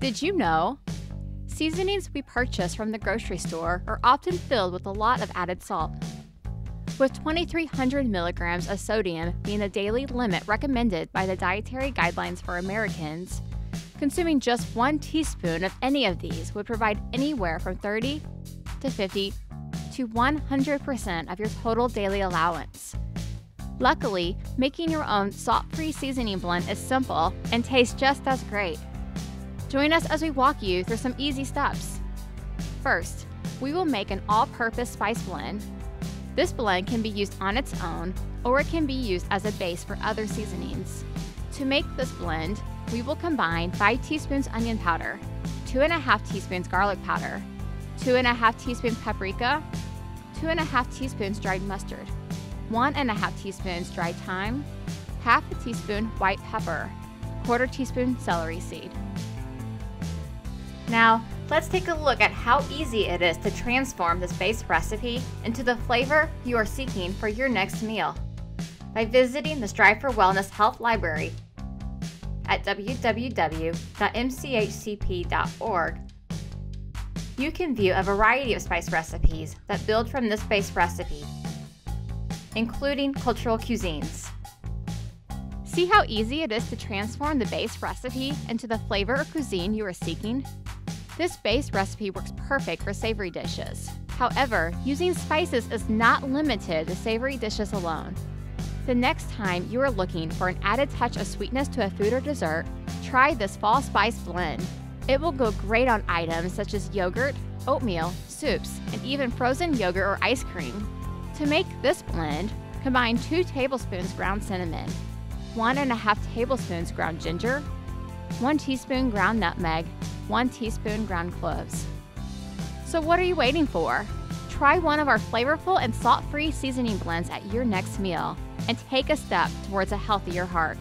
Did you know? Seasonings we purchase from the grocery store are often filled with a lot of added salt. With 2,300 milligrams of sodium being the daily limit recommended by the Dietary Guidelines for Americans, consuming just 1 teaspoon of any of these would provide anywhere from 30 to 50 to 100% of your total daily allowance. Luckily, making your own salt-free seasoning blend is simple and tastes just as great. Join us as we walk you through some easy steps. First, we will make an all-purpose spice blend. This blend can be used on its own, or it can be used as a base for other seasonings. To make this blend, we will combine 5 teaspoons onion powder, 2.5 teaspoons garlic powder, 2.5 teaspoons paprika, 2.5 teaspoons dried mustard, 1.5 teaspoons dried thyme, half a teaspoon white pepper, 1/4 teaspoon celery seed. Now, let's take a look at how easy it is to transform this base recipe into the flavor you are seeking for your next meal by visiting the Strive for Wellness Health Library at www.mchcp.org. You can view a variety of spice recipes that build from this base recipe, including cultural cuisines. See how easy it is to transform the base recipe into the flavor or cuisine you are seeking? This base recipe works perfect for savory dishes. However, using spices is not limited to savory dishes alone. The next time you are looking for an added touch of sweetness to a food or dessert, try this fall spice blend. It will go great on items such as yogurt, oatmeal, soups, and even frozen yogurt or ice cream. To make this blend, combine 2 tablespoons ground cinnamon, 1.5 tablespoons ground ginger, 1 teaspoon ground nutmeg, 1 teaspoon ground cloves. So what are you waiting for? Try one of our flavorful and salt-free seasoning blends at your next meal and take a step towards a healthier heart.